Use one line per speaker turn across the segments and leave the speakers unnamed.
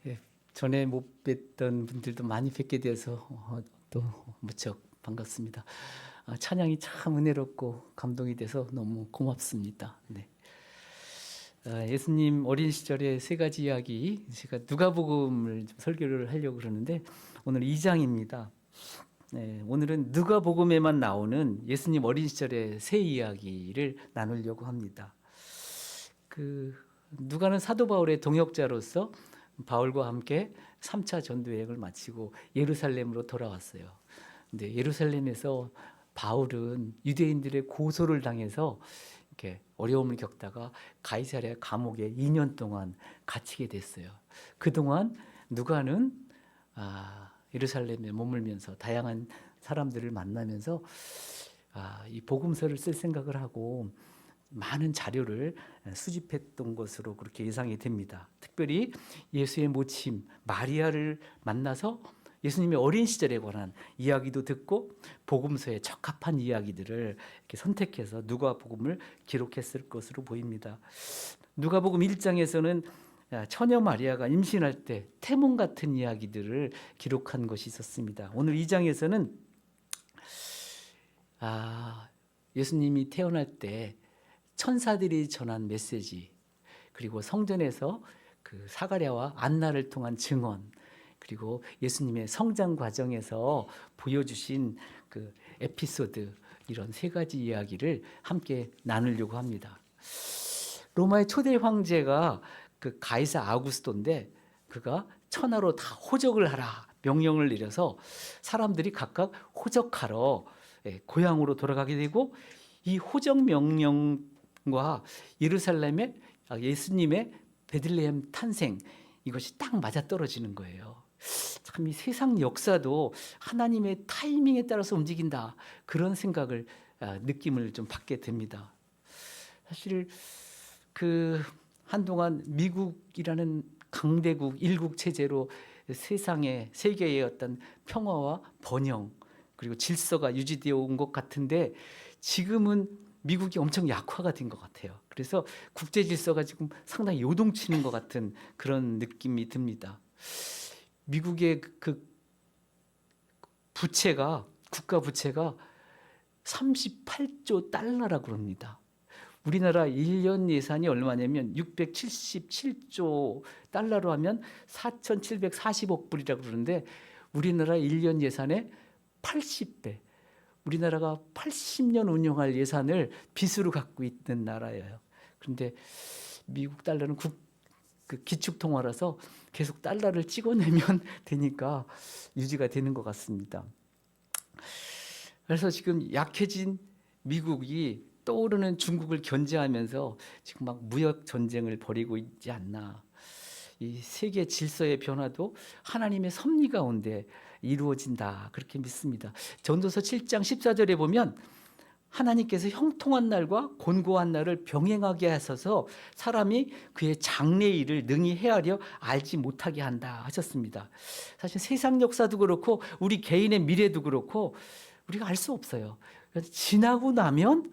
예, 전에 못 뵀던 분들도 많이 뵙게 돼서 또 무척 반갑습니다. 찬양이 참 은혜롭고 감동이 돼서 너무 고맙습니다. 네. 예수님 어린 시절의 세 가지 이야기, 제가 누가복음을 좀 설교를 하려고 그러는데 오늘 2장입니다. 네, 오늘은 누가복음에만 나오는 예수님 어린 시절의 세 이야기를 나누려고 합니다. 누가는 사도 바울의 동역자로서 바울과 함께 3차 전도 여행을 마치고 예루살렘으로 돌아왔어요. 근데 예루살렘에서 바울은 유대인들의 고소를 당해서 이렇게 어려움을 겪다가 가이사랴 감옥에 2년 동안 갇히게 됐어요. 그동안 누가는 예루살렘에 머물면서 다양한 사람들을 만나면서 이 복음서를 쓸 생각을 하고 많은 자료를 수집했던 것으로 그렇게 예상이 됩니다. 특별히 예수의 모침 마리아를 만나서 예수님의 어린 시절에 관한 이야기도 듣고 복음서에 적합한 이야기들을 이렇게 선택해서 누가복음을 기록했을 것으로 보입니다. 누가복음 1장에서는 처녀 마리아가 임신할 때 태몽 같은 이야기들을 기록한 것이 있었습니다. 오늘 2장에서는 예수님이 태어날 때 천사들이 전한 메시지, 그리고 성전에서 그 사가랴와 안나를 통한 증언, 그리고 예수님의 성장 과정에서 보여주신 그 에피소드, 이런 세 가지 이야기를 함께 나누려고 합니다. 로마의 초대 황제가 그 가이사 아우구스토인데 그가 천하로 다 호적을 하라 명령을 내려서 사람들이 각각 호적하러 고향으로 돌아가게 되고, 이 호적 명령과 예루살렘의 예수님의 베들레헴 탄생, 이것이 딱 맞아떨어지는 거예요. 참 이 세상 역사도 하나님의 타이밍에 따라서 움직인다, 그런 생각을 느낌을 좀 받게 됩니다. 사실 한동안 미국이라는 강대국 일국 체제로 세계의 어떤 평화와 번영 그리고 질서가 유지되어 온 것 같은데, 지금은 미국이 엄청 약화가 된 것 같아요. 그래서 국제 질서가 지금 상당히 요동치는 것 같은 그런 느낌이 듭니다. 미국의 국가 부채가 38조 달러라고 합니다. 우리나라 1년 예산이 얼마냐면 677조 달러로 하면 4,740억 불이라고 그러는데, 우리나라 1년 예산의 80배, 우리나라가 80년 운영할 예산을 빚으로 갖고 있는 나라예요. 그런데 미국 달러는 기축통화라서 계속 달러를 찍어내면 되니까 유지가 되는 것 같습니다. 그래서 지금 약해진 미국이 떠오르는 중국을 견제하면서 지금 막 무역 전쟁을 벌이고 있지 않나. 이 세계 질서의 변화도 하나님의 섭리 가운데 이루어진다, 그렇게 믿습니다. 전도서 7장 14절에 보면 하나님께서 형통한 날과 곤고한 날을 병행하게 하셔서 사람이 그의 장래일을 능히 헤아려 알지 못하게 한다 하셨습니다. 사실 세상 역사도 그렇고 우리 개인의 미래도 그렇고 우리가 알 수 없어요. 그래서 지나고 나면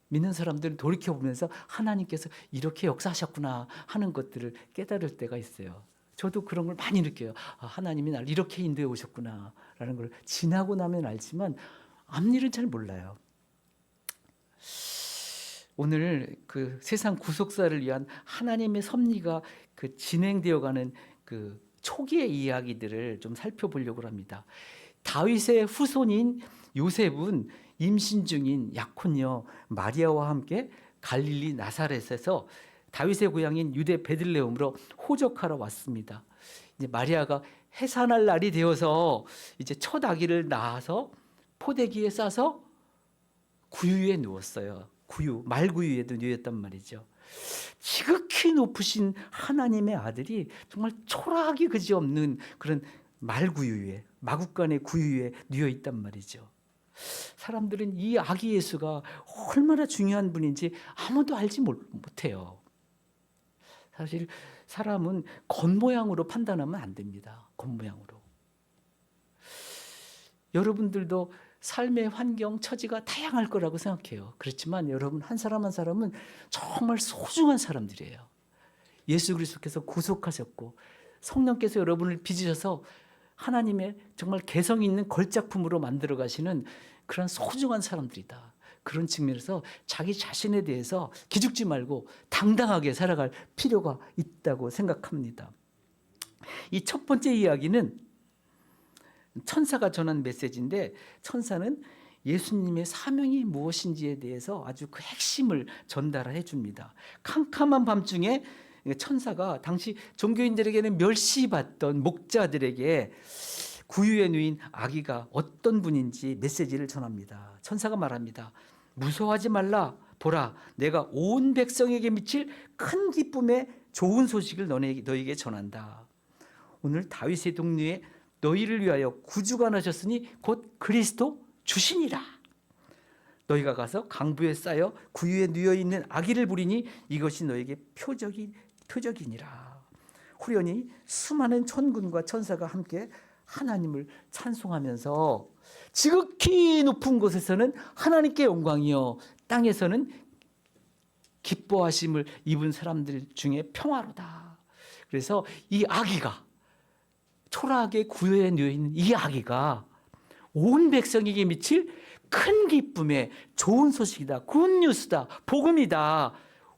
믿는 사람들은 돌이켜보면서 하나님께서 이렇게 역사하셨구나 하는 것들을 깨달을 때가 있어요. 저도 그런 걸 많이 느껴요. 하나님이 날 이렇게 인도해 오셨구나 라는 걸 지나고 나면 알지만 앞일은 잘 몰라요. 오늘 그 세상 구속사를 위한 하나님의 섭리가 진행되어가는 초기의 이야기들을 좀 살펴보려고 합니다. 다윗의 후손인 요셉은 임신 중인 약혼녀 마리아와 함께 갈릴리 나사렛에서 다윗의 고향인 유대 베들레헴으로 호적하러 왔습니다. 이제 마리아가 해산할 날이 되어서 이제 첫 아기를 낳아서 포대기에 싸서 구유에 누웠어요. 말구유에도 누웠단 말이죠. 지극히 높으신 하나님의 아들이 정말 초라하기 그지없는 그런 말구유에, 마구간의 구유에 누워 있단 말이죠. 사람들은 이 아기 예수가 얼마나 중요한 분인지 아무도 알지 못해요. 사실 사람은 겉모양으로 판단하면 안 됩니다. 겉모양으로. 여러분들도 삶의 환경, 처지가 다양할 거라고 생각해요. 그렇지만 여러분 한 사람 한 사람은 정말 소중한 사람들이에요. 예수 그리스도께서 구속하셨고 성령께서 여러분을 빚으셔서 하나님의 정말 개성 있는 걸작품으로 만들어 가시는 그런 소중한 사람들이다. 그런 측면에서 자기 자신에 대해서 기죽지 말고 당당하게 살아갈 필요가 있다고 생각합니다. 이 첫 번째 이야기는 천사가 전한 메시지인데, 천사는 예수님의 사명이 무엇인지에 대해서 아주 그 핵심을 전달해 줍니다. 캄캄한 밤중에 천사가 당시 종교인들에게는 멸시받던 목자들에게 구유에 누인 아기가 어떤 분인지 메시지를 전합니다. 천사가 말합니다. 무서워하지 말라. 보라, 내가 온 백성에게 미칠 큰 기쁨의 좋은 소식을 너희에게 전한다. 오늘 다윗의 동리에 너희를 위하여 구주가 나셨으니 곧 그리스도 주시니라. 너희가 가서 강부에 쌓여 구유에 누워 있는 아기를 부리니 이것이 너에게 표적이니라. 후련히 수많은 천군과 천사가 함께 하나님을 찬송하면서 지극히 높은 곳에서는 하나님께 영광이요, 땅에서는 기뻐하심을 입은 사람들 중에 평화로다. 그래서 이 아기가, 초라하게 구유에 누워 있는 이 아기가 온 백성에게 미칠 큰 기쁨의 좋은 소식이다. 굿뉴스다. 복음이다.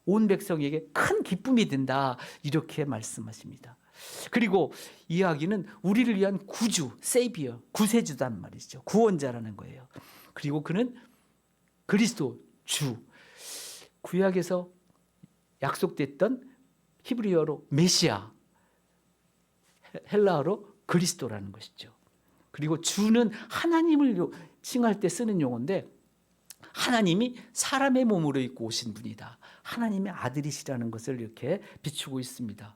온 백성에게 큰 기쁨이 된다. 이렇게 말씀하십니다. 그리고 이 아기는 우리를 위한 구주, 세이비어, 구세주단 말이죠. 구원자라는 거예요. 그리고 그는 그리스도 주, 구약에서 약속됐던 히브리어로 메시아, 헬라어로 그리스도라는 것이죠. 그리고 주는 하나님을 칭할 때 쓰는 용어인데, 하나님이 사람의 몸으로 입고 오신 분이다. 하나님의 아들이시라는 것을 이렇게 비추고 있습니다.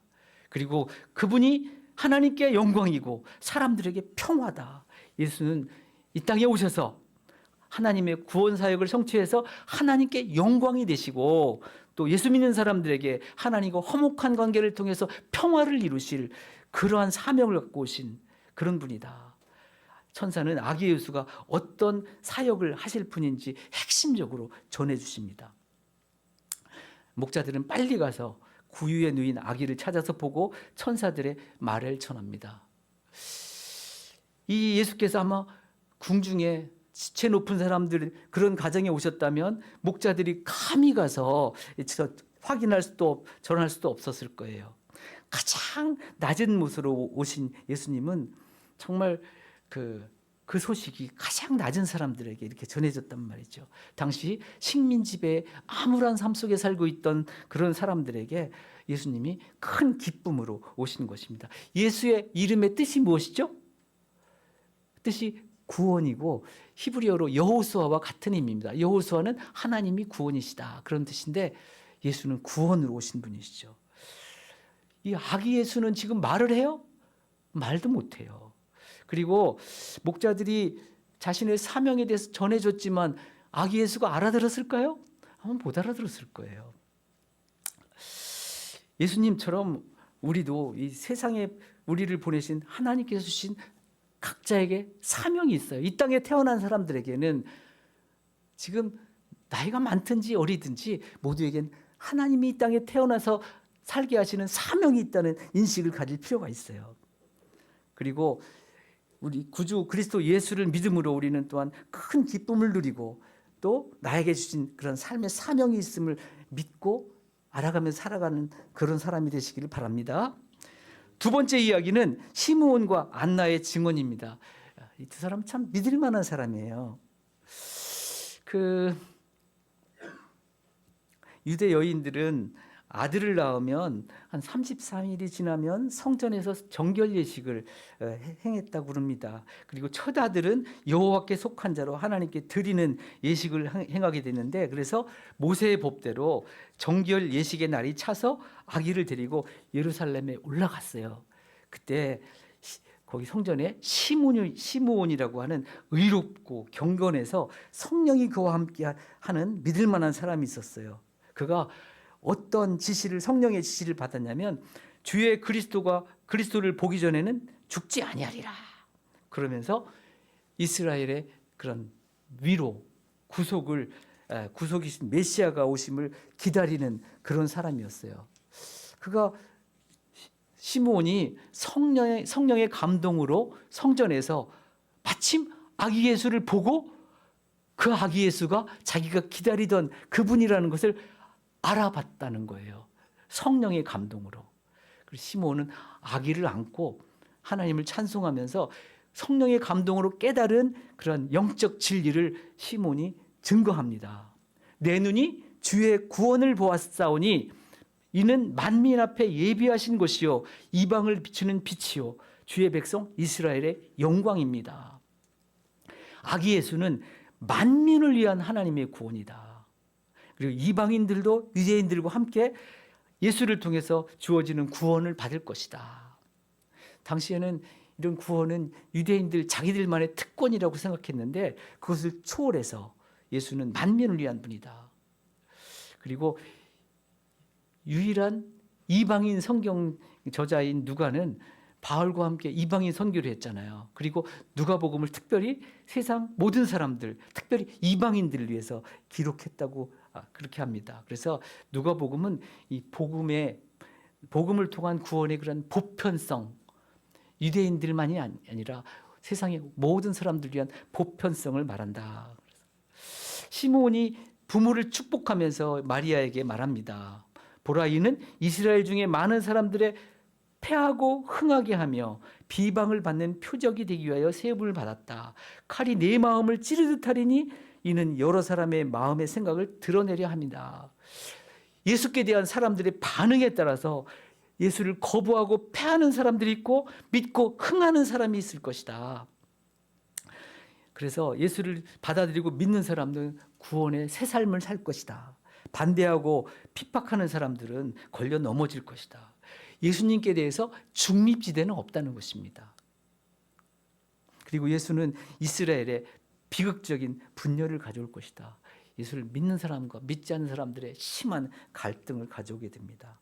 그리고 그분이 하나님께 영광이고 사람들에게 평화다. 예수는 이 땅에 오셔서 하나님의 구원 사역을 성취해서 하나님께 영광이 되시고, 또 예수 믿는 사람들에게 하나님과 화목한 관계를 통해서 평화를 이루실 그러한 사명을 갖고 오신 그런 분이다. 천사는 아기 예수가 어떤 사역을 하실 분인지 핵심적으로 전해주십니다. 목자들은 빨리 가서 구유에 누인 아기를 찾아서 보고 천사들의 말을 전합니다. 이 예수께서 아마 궁중에 지체 높은 사람들, 그런 가정에 오셨다면 목자들이 감히 가서 확인할 수도 전할 수도 없었을 거예요. 가장 낮은 모습으로 오신 예수님은 정말 그 소식이 가장 낮은 사람들에게 이렇게 전해졌단 말이죠. 당시 식민지배의 암울한 삶 속에 살고 있던 그런 사람들에게 예수님이 큰 기쁨으로 오신 것입니다. 예수의 이름의 뜻이 무엇이죠? 뜻이 구원이고 히브리어로 여호수아와 같은 의미입니다. 여호수아는 하나님이 구원이시다, 그런 뜻인데 예수는 구원으로 오신 분이시죠. 이 아기 예수는 지금 말을 해요? 말도 못해요. 그리고 목자들이 자신의 사명에 대해서 전해줬지만 아기 예수가 알아들었을까요? 아마 못 알아들었을 거예요. 예수님처럼 우리도 이 세상에 우리를 보내신 하나님께서 주신 각자에게 사명이 있어요. 이 땅에 태어난 사람들에게는 지금 나이가 많든지 어리든지 모두에겐 하나님이 이 땅에 태어나서 살게 하시는 사명이 있다는 인식을 가질 필요가 있어요. 그리고 우리 구주 그리스도 예수를 믿음으로 우리는 또한 큰 기쁨을 누리고 또 나에게 주신 그런 삶의 사명이 있음을 믿고 알아가며 살아가는 그런 사람이 되시기를 바랍니다. 두 번째 이야기는 시므온과 안나의 증언입니다. 이 두 사람 참 믿을 만한 사람이에요. 유대 여인들은 아들을 낳으면 한 33일이 지나면 성전에서 정결 예식을 행했다고 그럽니다. 그리고 첫 아들은 여호와께 속한 자로 하나님께 드리는 예식을 행하게 되는데, 그래서 모세의 법대로 정결 예식의 날이 차서 아기를 데리고 예루살렘에 올라갔어요. 그때 거기 성전에 시므온이라고 하는 의롭고 경건해서 성령이 그와 함께 하는 믿을 만한 사람이 있었어요. 그가 어떤 성령의 지시를 받았냐면, 주의 그리스도를 보기 전에는 죽지 아니하리라. 그러면서 이스라엘의 그런 위로, 구속이신 메시아가 오심을 기다리는 그런 사람이었어요. 그가 시므온이 성령의 감동으로 성전에서 마침 아기 예수를 보고 그 아기 예수가 자기가 기다리던 그분이라는 것을 알아봤다는 거예요. 성령의 감동으로. 그래서 시므온은 아기를 안고 하나님을 찬송하면서 성령의 감동으로 깨달은 그런 영적 진리를 시므온이 증거합니다. 내 눈이 주의 구원을 보았사오니 이는 만민 앞에 예비하신 것이요 이방을 비추는 빛이요 주의 백성 이스라엘의 영광입니다. 아기 예수는 만민을 위한 하나님의 구원이다. 그리고 이방인들도 유대인들과 함께 예수를 통해서 주어지는 구원을 받을 것이다. 당시에는 이런 구원은 유대인들 자기들만의 특권이라고 생각했는데 그것을 초월해서 예수는 만민을 위한 분이다. 그리고 유일한 이방인 성경 저자인 누가는 바울과 함께 이방인 선교를 했잖아요. 그리고 누가복음을 특별히 세상 모든 사람들, 특별히 이방인들을 위해서 기록했다고 그렇게 합니다. 그래서 누가복음은 이 복음을 통한 구원의 그런 보편성, 유대인들만이 아니라 세상의 모든 사람들을 위한 보편성을 말한다. 시므온이 부모를 축복하면서 마리아에게 말합니다. 보라, 이는 이스라엘 중에 많은 사람들의 패하고 흥하게 하며 비방을 받는 표적이 되기 위하여 세움을 받았다. 칼이 내 마음을 찌르듯 하리니 이는 여러 사람의 마음의 생각을 드러내려 합니다. 예수께 대한 사람들의 반응에 따라서 예수를 거부하고 패하는 사람들이 있고 믿고 흥하는 사람이 있을 것이다. 그래서 예수를 받아들이고 믿는 사람들은 구원의 새 삶을 살 것이다. 반대하고 핍박하는 사람들은 걸려 넘어질 것이다. 예수님께 대해서 중립지대는 없다는 것입니다. 그리고 예수는 이스라엘에 비극적인 분열을 가져올 것이다. 예수를 믿는 사람과 믿지 않는 사람들의 심한 갈등을 가져오게 됩니다.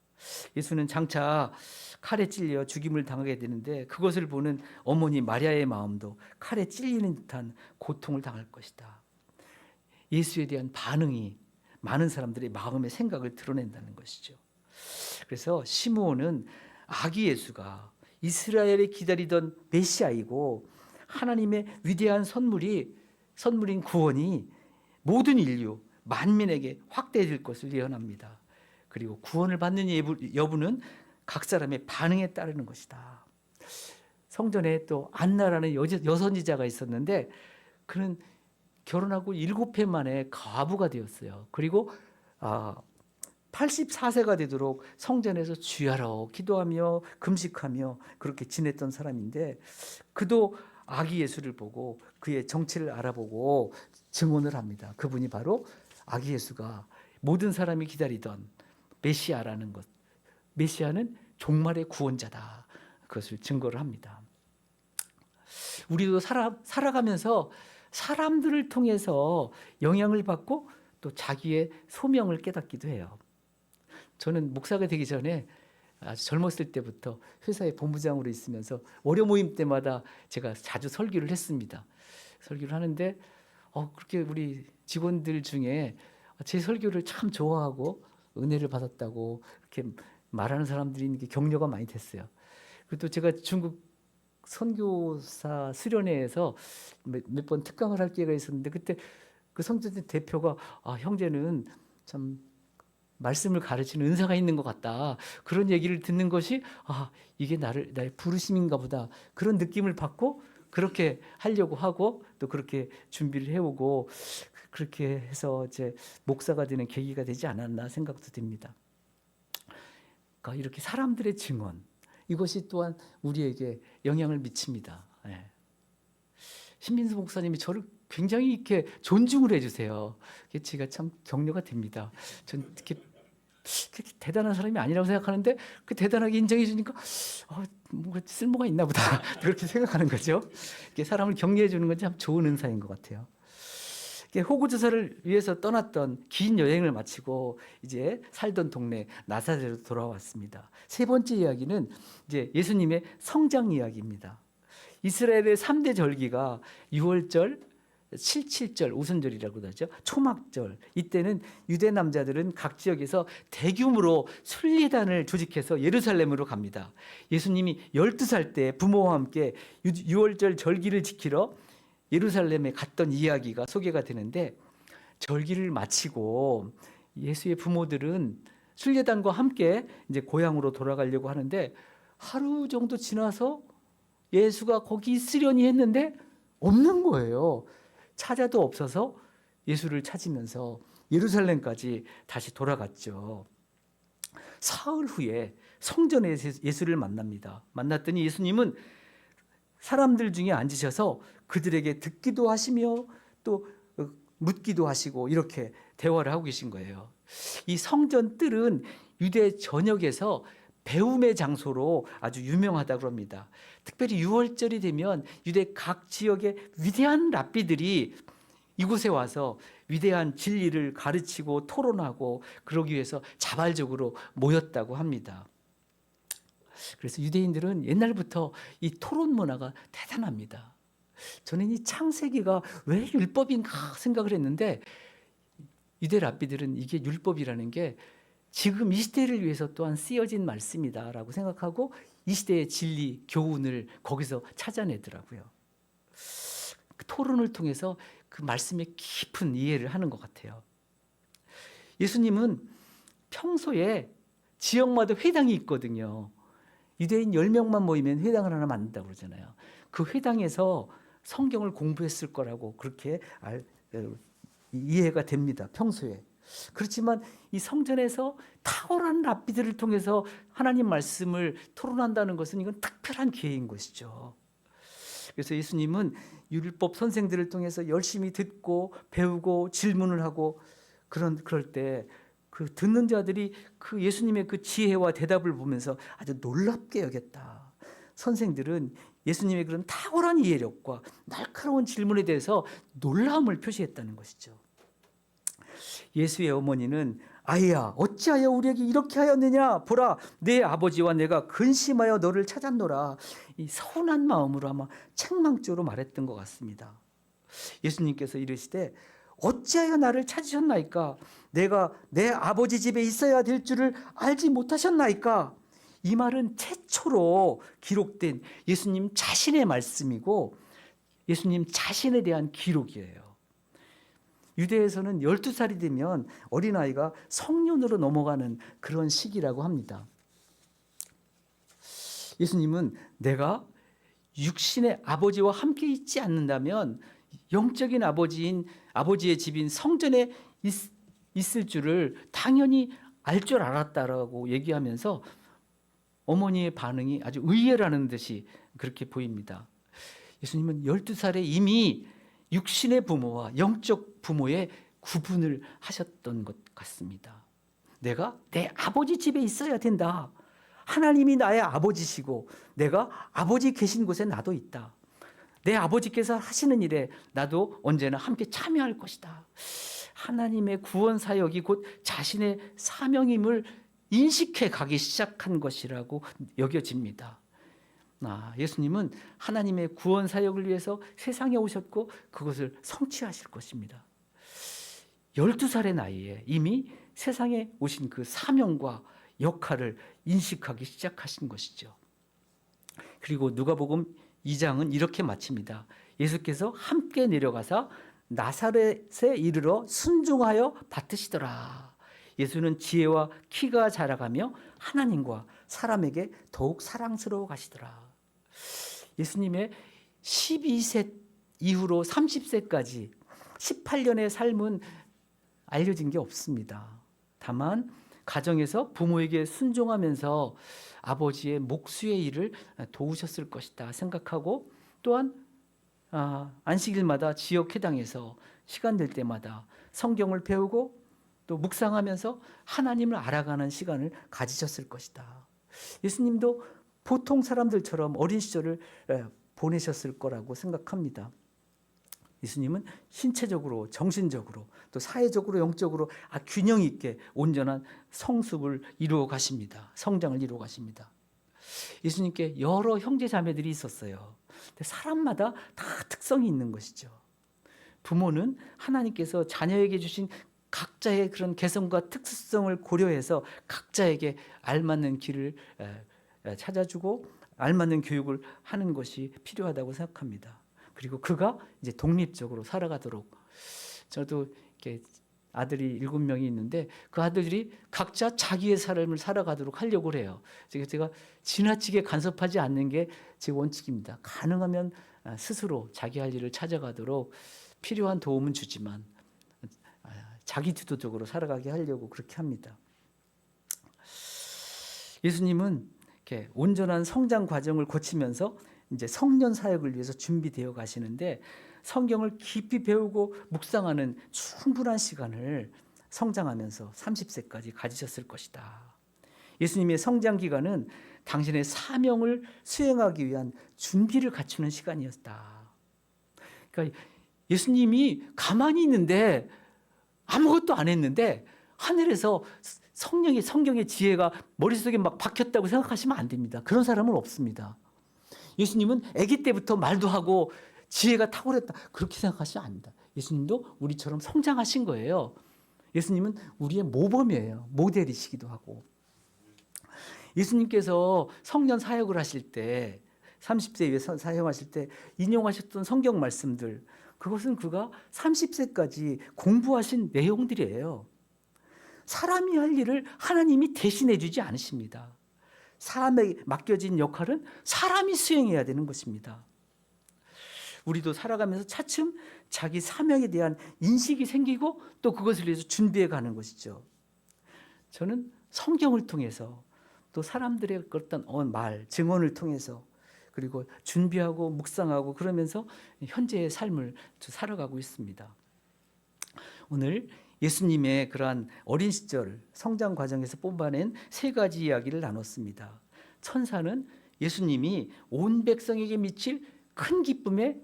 예수는 장차 칼에 찔려 죽임을 당하게 되는데 그것을 보는 어머니 마리아의 마음도 칼에 찔리는 듯한 고통을 당할 것이다. 예수에 대한 반응이 많은 사람들의 마음의 생각을 드러낸다는 것이죠. 그래서 시므온은 아기 예수가 이스라엘이 기다리던 메시아이고 하나님의 위대한 선물인 구원이 모든 인류 만민에게 확대될 것을 예언합니다. 그리고 구원을 받는 여부는 각 사람의 반응에 따르는 것이다. 성전에 또 안나라는 여선지자가 있었는데 그는 결혼하고 7회 만에 과부가 되었어요. 그리고 84세가 되도록 성전에서 주야로 기도하며 금식하며 그렇게 지냈던 사람인데 그도 아기 예수를 보고 그의 정체를 알아보고 증언을 합니다. 그분이 바로 아기 예수가 모든 사람이 기다리던 메시아라는 것. 메시아는 종말의 구원자다. 그것을 증거를 합니다. 우리도 살아가면서 사람들을 통해서 영향을 받고 또 자기의 소명을 깨닫기도 해요. 저는 목사가 되기 전에 아주 젊었을 때부터 회사의 본부장으로 있으면서 월요 모임 때마다 제가 자주 설교를 했습니다. 설교를 하는데 그렇게 우리 직원들 중에 제 설교를 참 좋아하고 은혜를 받았다고 이렇게 말하는 사람들이 있는 게 격려가 많이 됐어요. 그리고 또 제가 중국 선교사 수련회에서 몇 번 특강을 할 기회가 있었는데 그때 그 성전대 대표가 형제는 참 말씀을 가르치는 은사가 있는 것 같다. 그런 얘기를 듣는 것이 이게 나의 부르심인가 보다. 그런 느낌을 받고 그렇게 하려고 하고 또 그렇게 준비를 해오고 그렇게 해서 이제 목사가 되는 계기가 되지 않았나 생각도 듭니다. 그러니까 이렇게 사람들의 증언 이것이 또한 우리에게 영향을 미칩니다. 신민수 목사님이 저를 굉장히 이렇게 존중을 해주세요. 제가 참 격려가 됩니다. 전 이렇게 대단한 사람이 아니라고 생각하는데 그 대단하게 인정해 주니까 뭔가 쓸모가 있나 보다 그렇게 생각하는 거죠. 사람을 격려해 주는 건 참 좋은 은사인 것 같아요. 호구조사를 위해서 떠났던 긴 여행을 마치고 이제 살던 동네 나사렛으로 돌아왔습니다. 세 번째 이야기는 이제 예수님의 성장 이야기입니다. 이스라엘의 3대 절기가 유월절, 칠칠절 오순절이라고 하죠. 초막절. 이때는 유대 남자들은 각 지역에서 대규모로 순례단을 조직해서 예루살렘으로 갑니다. 예수님이 12살 때 부모와 함께 유월절 절기를 지키러 예루살렘에 갔던 이야기가 소개가 되는데, 절기를 마치고 예수의 부모들은 순례단과 함께 이제 고향으로 돌아가려고 하는데, 하루 정도 지나서 예수가 거기 있으려니 했는데 없는 거예요. 찾아도 없어서 예수를 찾으면서 예루살렘까지 다시 돌아갔죠. 사흘 후에 성전에 예수를 만납니다. 만났더니 예수님은 사람들 중에 앉으셔서 그들에게 듣기도 하시며 또 묻기도 하시고 이렇게 대화를 하고 계신 거예요. 이 성전 뜰은 유대 전역에서 배움의 장소로 아주 유명하다고 합니다. 특별히 유월절이 되면 유대 각 지역의 위대한 랍비들이 이곳에 와서 위대한 진리를 가르치고 토론하고 그러기 위해서 자발적으로 모였다고 합니다. 그래서 유대인들은 옛날부터 이 토론 문화가 대단합니다. 저는 이 창세기가 왜 율법인가 생각을 했는데, 유대 랍비들은 이게 율법이라는 게 지금 이 시대를 위해서 또한 쓰여진 말씀이다라고 생각하고 이 시대의 진리, 교훈을 거기서 찾아내더라고요. 그 토론을 통해서 그 말씀의 깊은 이해를 하는 것 같아요. 예수님은 평소에 지역마다 회당이 있거든요. 유대인 10명만 모이면 회당을 하나 만든다고 그러잖아요. 그 회당에서 성경을 공부했을 거라고 그렇게 이해가 됩니다. 평소에. 그렇지만 이 성전에서 탁월한 랍비들을 통해서 하나님 말씀을 토론한다는 것은 이건 특별한 기회인 것이죠. 그래서 예수님은 율법 선생들을 통해서 열심히 듣고 배우고 질문을 하고 그럴 때 그 듣는 자들이 그 예수님의 그 지혜와 대답을 보면서 아주 놀랍게 여겼다. 선생들은 예수님의 그런 탁월한 이해력과 날카로운 질문에 대해서 놀라움을 표시했다는 것이죠. 예수의 어머니는 아이야 어찌하여 우리에게 이렇게 하였느냐, 보라 내 아버지와 내가 근심하여 너를 찾았노라. 이 서운한 마음으로 아마 책망조로 말했던 것 같습니다. 예수님께서 이르시되 어찌하여 나를 찾으셨나이까, 내가 내 아버지 집에 있어야 될 줄을 알지 못하셨나이까. 이 말은 최초로 기록된 예수님 자신의 말씀이고 예수님 자신에 대한 기록이에요. 유대에서는 12살이 되면 어린아이가 성년으로 넘어가는 그런 시기라고 합니다. 예수님은 내가 육신의 아버지와 함께 있지 않는다면 영적인 아버지의 집인 성전에 있을 줄을 당연히 알 줄 알았다라고 얘기하면서 어머니의 반응이 아주 의외라는 듯이 그렇게 보입니다. 예수님은 12살에 이미 육신의 부모와 영적 부모의 구분을 하셨던 것 같습니다. 내가 내 아버지 집에 있어야 된다. 하나님이 나의 아버지시고 내가 아버지 계신 곳에 나도 있다. 내 아버지께서 하시는 일에 나도 언제나 함께 참여할 것이다. 하나님의 구원 사역이 곧 자신의 사명임을 인식해 가기 시작한 것이라고 여겨집니다. 예수님은 하나님의 구원 사역을 위해서 세상에 오셨고 그것을 성취하실 것입니다. 12살의 나이에 이미 세상에 오신 그 사명과 역할을 인식하기 시작하신 것이죠. 그리고 누가복음 2장은 이렇게 마칩니다. 예수께서 함께 내려가사 나사렛에 이르러 순종하여 받으시더라. 예수는 지혜와 키가 자라가며 하나님과 사람에게 더욱 사랑스러워 가시더라. 예수님의 12세 이후로 30세까지 18년의 삶은 알려진 게 없습니다. 다만 가정에서 부모에게 순종하면서 아버지의 목수의 일을 도우셨을 것이다 생각하고, 또한 안식일마다 지역 회당에서 시간 될 때마다 성경을 배우고 또 묵상하면서 하나님을 알아가는 시간을 가지셨을 것이다. 예수님도 보통 사람들처럼 어린 시절을 보내셨을 거라고 생각합니다. 예수님은 신체적으로, 정신적으로, 또 사회적으로, 영적으로 균형 있게 온전한 성숙을 이루어 가십니다. 성장을 이루어 가십니다. 예수님께 여러 형제 자매들이 있었어요. 근데 사람마다 다 특성이 있는 것이죠. 부모는 하나님께서 자녀에게 주신 각자의 그런 개성과 특수성을 고려해서 각자에게 알맞는 길을 찾아주고 알맞는 교육을 하는 것이 필요하다고 생각합니다. 그리고 그가 이제 독립적으로 살아가도록, 저도 이렇게 아들이 7명이 있는데 그 아들들이 각자 자기의 삶을 살아가도록 하려고 해요. 제가 지나치게 간섭하지 않는 게 제 원칙입니다. 가능하면 스스로 자기 할 일을 찾아가도록 필요한 도움은 주지만 자기 주도적으로 살아가게 하려고 그렇게 합니다. 예수님은 이렇게 온전한 성장 과정을 거치면서 이제 성년 사역을 위해서 준비되어 가시는데, 성경을 깊이 배우고 묵상하는 충분한 시간을 성장하면서 30세까지 가지셨을 것이다. 예수님의 성장 기간은 당신의 사명을 수행하기 위한 준비를 갖추는 시간이었다. 그러니까 예수님이 가만히 있는데 아무것도 안 했는데 하늘에서 성경의 지혜가 머릿속에 막 박혔다고 생각하시면 안 됩니다. 그런 사람은 없습니다. 예수님은 아기 때부터 말도 하고 지혜가 탁월했다, 그렇게 생각하시면 안 됩니다. 예수님도 우리처럼 성장하신 거예요. 예수님은 우리의 모범이에요. 모델이시기도 하고. 예수님께서 성년 사역을 하실 때, 30세 이후에 사역하실 때 인용하셨던 성경 말씀들, 그것은 그가 30세까지 공부하신 내용들이에요. 사람이 할 일을 하나님이 대신해 주지 않으십니다. 사람에게 맡겨진 역할은 사람이 수행해야 되는 것입니다. 우리도 살아가면서 차츰 자기 사명에 대한 인식이 생기고 또 그것을 위해서 준비해 가는 것이죠. 저는 성경을 통해서 또 사람들의 어떤 말, 증언을 통해서 그리고 준비하고 묵상하고 그러면서 현재의 삶을 살아가고 있습니다. 오늘 예수님의 그러한 어린 시절 성장 과정에서 뽑아낸 3가지 이야기를 나눴습니다. 천사는 예수님이 온 백성에게 미칠 큰 기쁨의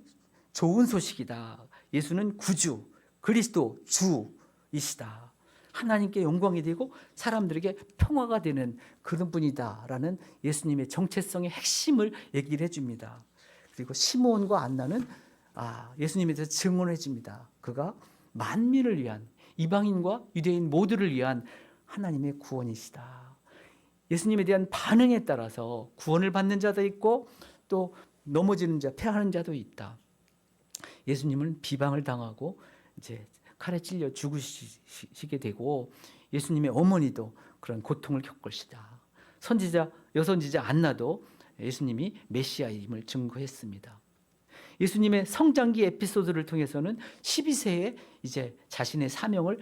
좋은 소식이다. 예수는 구주, 그리스도, 주이시다. 하나님께 영광이 되고 사람들에게 평화가 되는 그런 분이다라는 예수님의 정체성의 핵심을 얘기를 해줍니다. 그리고 시므온과 안나는 예수님에 대해서 증언해 줍니다. 그가 만민을 위한, 이방인과 유대인 모두를 위한 하나님의 구원이시다. 예수님에 대한 반응에 따라서 구원을 받는 자도 있고 또 넘어지는 자, 패하는 자도 있다. 예수님은 비방을 당하고 이제 칼에 찔려 죽으시게 되고, 예수님의 어머니도 그런 고통을 겪을 것이다. 여선지자 안나도 예수님이 메시아임을 증거했습니다. 예수님의 성장기 에피소드를 통해서는 12세에 이제 자신의 사명을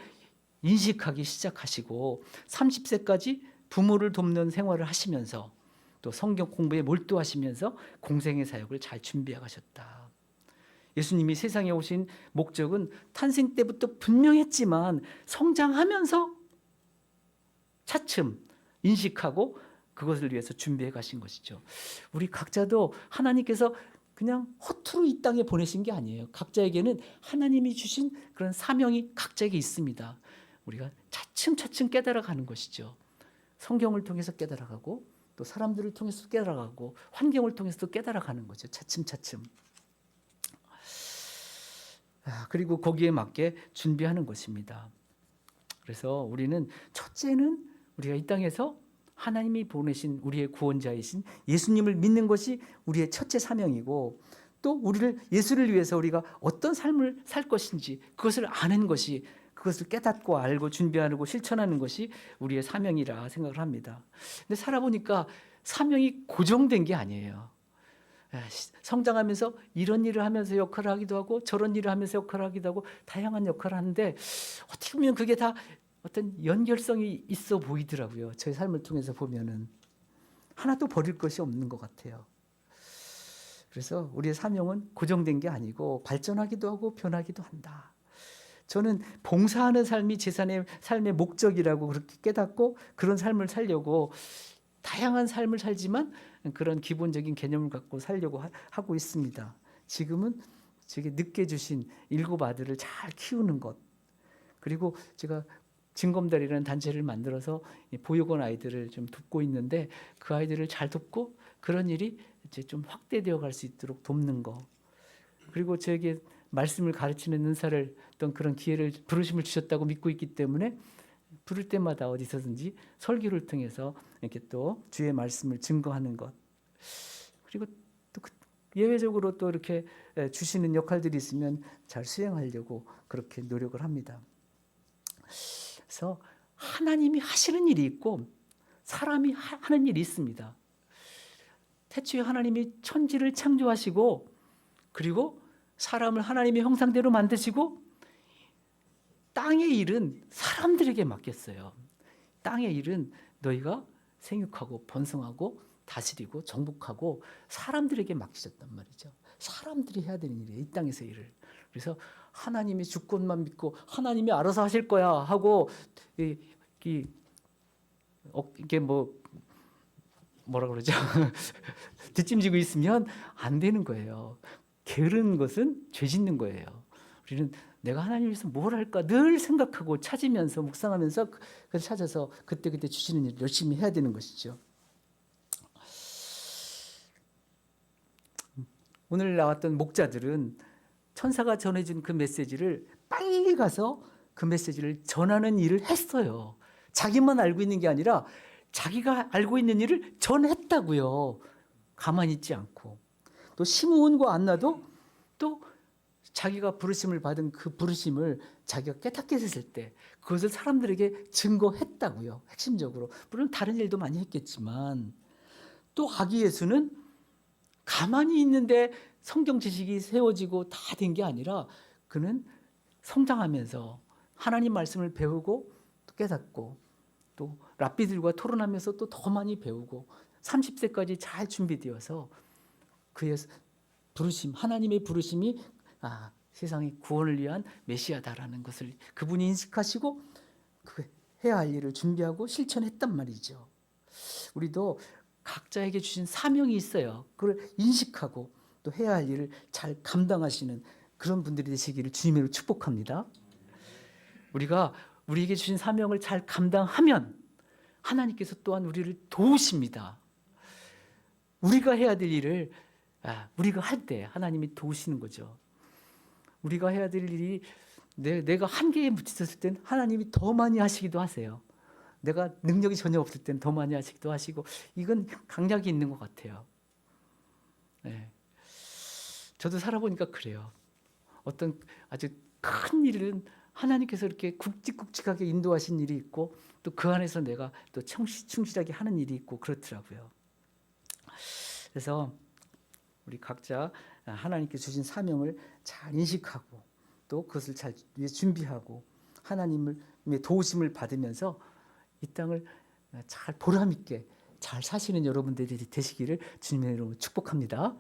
인식하기 시작하시고 30세까지 부모를 돕는 생활을 하시면서 또 성경 공부에 몰두하시면서 공생의 사역을 잘 준비해 가셨다. 예수님이 세상에 오신 목적은 탄생 때부터 분명했지만 성장하면서 차츰 인식하고 그것을 위해서 준비해 가신 것이죠. 우리 각자도 하나님께서 그냥 허투루 이 땅에 보내신 게 아니에요. 각자에게는 하나님이 주신 그런 사명이 각자에게 있습니다. 우리가 차츰차츰 깨달아가는 것이죠. 성경을 통해서 깨달아가고 또 사람들을 통해서 깨달아가고 환경을 통해서도 깨달아가는 거죠. 차츰차츰. 그리고 거기에 맞게 준비하는 것입니다. 그래서 우리는 첫째는 우리가 이 땅에서 하나님이 보내신 우리의 구원자이신 예수님을 믿는 것이 우리의 첫째 사명이고, 또 우리를 예수를 위해서 우리가 어떤 삶을 살 것인지 그것을 아는 것이, 그것을 깨닫고 알고 준비하고 실천하는 것이 우리의 사명이라 생각을 합니다. 근데 살아보니까 사명이 고정된 게 아니에요. 성장하면서 이런 일을 하면서 역할을 하기도 하고 저런 일을 하면서 역할을 하기도 하고 다양한 역할을 하는데 어떻게 보면 그게 다 어떤 연결성이 있어 보이더라고요. 저의 삶을 통해서 보면은 하나도 버릴 것이 없는 것 같아요. 그래서 우리의 사명은 고정된 게 아니고 발전하기도 하고 변하기도 한다. 저는 봉사하는 삶이 제 삶의 목적이라고 그렇게 깨닫고 그런 삶을 살려고 다양한 삶을 살지만 그런 기본적인 개념을 갖고 살려고 하고 있습니다. 지금은 제게 늦게 주신 7 아들을 잘 키우는 것, 그리고 제가 징검다리라는 단체를 만들어서 보육원 아이들을 좀 돕고 있는데 그 아이들을 잘 돕고 그런 일이 이제 좀 확대되어 갈 수 있도록 돕는 거, 그리고 저에게 말씀을 가르치는 은사를 어떤 그런 기회를 부르심을 주셨다고 믿고 있기 때문에 부를 때마다 어디서든지 설교를 통해서 이렇게 또 주의 말씀을 증거하는 것, 그리고 또 예외적으로 또 이렇게 주시는 역할들이 있으면 잘 수행하려고 그렇게 노력을 합니다. 그래서 하나님이 하시는 일이 있고 사람이 하는 일이 있습니다. 태초에 하나님이 천지를 창조하시고 그리고 사람을 하나님의 형상대로 만드시고 땅의 일은 사람들에게 맡겼어요. 땅의 일은 너희가 생육하고 번성하고 다스리고 정복하고 사람들에게 맡기셨단 말이죠. 사람들이 해야 되는 일이에요. 이 땅에서 일을. 그래서 하나님의 주권만 믿고 하나님이 알아서 하실 거야 하고 이게 뭐라 그러죠? 뒷짐지고 있으면 안 되는 거예요. 게으른 것은 죄 짓는 거예요. 우리는 내가 하나님 위해서 뭘 할까 늘 생각하고 찾으면서 묵상하면서 그걸 찾아서 그때그때 주시는 일 열심히 해야 되는 것이죠. 오늘 나왔던 목자들은 천사가 전해준 그 메시지를 빨리 가서 그 메시지를 전하는 일을 했어요. 자기만 알고 있는 게 아니라 자기가 알고 있는 일을 전했다고요. 가만히 있지 않고. 또 시므온과 안나도 또 자기가 부르심을 받은 그 부르심을 자기가 깨닫게 됐을 때 그것을 사람들에게 증거했다고요. 핵심적으로. 물론 다른 일도 많이 했겠지만 또 아기 예수는 가만히 있는데 성경 지식이 세워지고 다 된 게 아니라 그는 성장하면서 하나님 말씀을 배우고 또 깨닫고 또 랍비들과 토론하면서 또 더 많이 배우고 30세까지 잘 준비되어서 그의 부르심, 하나님의 부르심이 세상의 구원을 위한 메시아다라는 것을 그분이 인식하시고 그 해야 할 일을 준비하고 실천했단 말이죠. 우리도 각자에게 주신 사명이 있어요. 그걸 인식하고 또 해야 할 일을 잘 감당하시는 그런 분들이 되시기를 주님으로 축복합니다. 우리가 우리에게 주신 사명을 잘 감당하면 하나님께서 또한 우리를 도우십니다. 우리가 해야 될 일을 우리가 할 때 하나님이 도우시는 거죠. 우리가 해야 될 일이 내가 한계에 부딪혔을 땐 하나님이 더 많이 하시기도 하세요. 내가 능력이 전혀 없을 땐 더 많이 하시기도 하시고 이건 강약이 있는 것 같아요. 네. 저도 살아보니까 그래요. 어떤 아주 큰 일은 하나님께서 이렇게 굵직굵직하게 인도하신 일이 있고 또 그 안에서 내가 또 충실하게 하는 일이 있고 그렇더라고요. 그래서 우리 각자 하나님께 주신 사명을 잘 인식하고 또 그것을 잘 준비하고 하나님의 도우심을 받으면서 이 땅을 잘 보람있게 잘 사시는 여러분들이 되시기를 주님의 이름으로 축복합니다.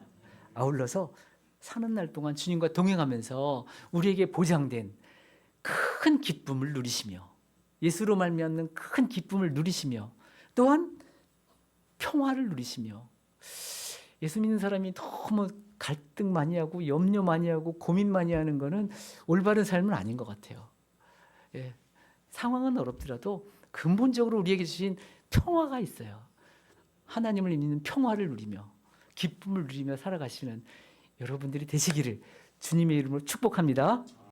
아울러서 사는 날 동안 주님과 동행하면서 우리에게 보장된 큰 기쁨을 누리시며 예수로 말미암는 큰 기쁨을 누리시며 또한 평화를 누리시며 예수 믿는 사람이 너무 갈등 많이 하고 염려 많이 하고 고민 많이 하는 거는 올바른 삶은 아닌 것 같아요. 예, 상황은 어렵더라도 근본적으로 우리에게 주신 평화가 있어요. 하나님을 믿는 평화를 누리며 기쁨을 누리며 살아가시는 여러분들이 되시기를 주님의 이름으로 축복합니다.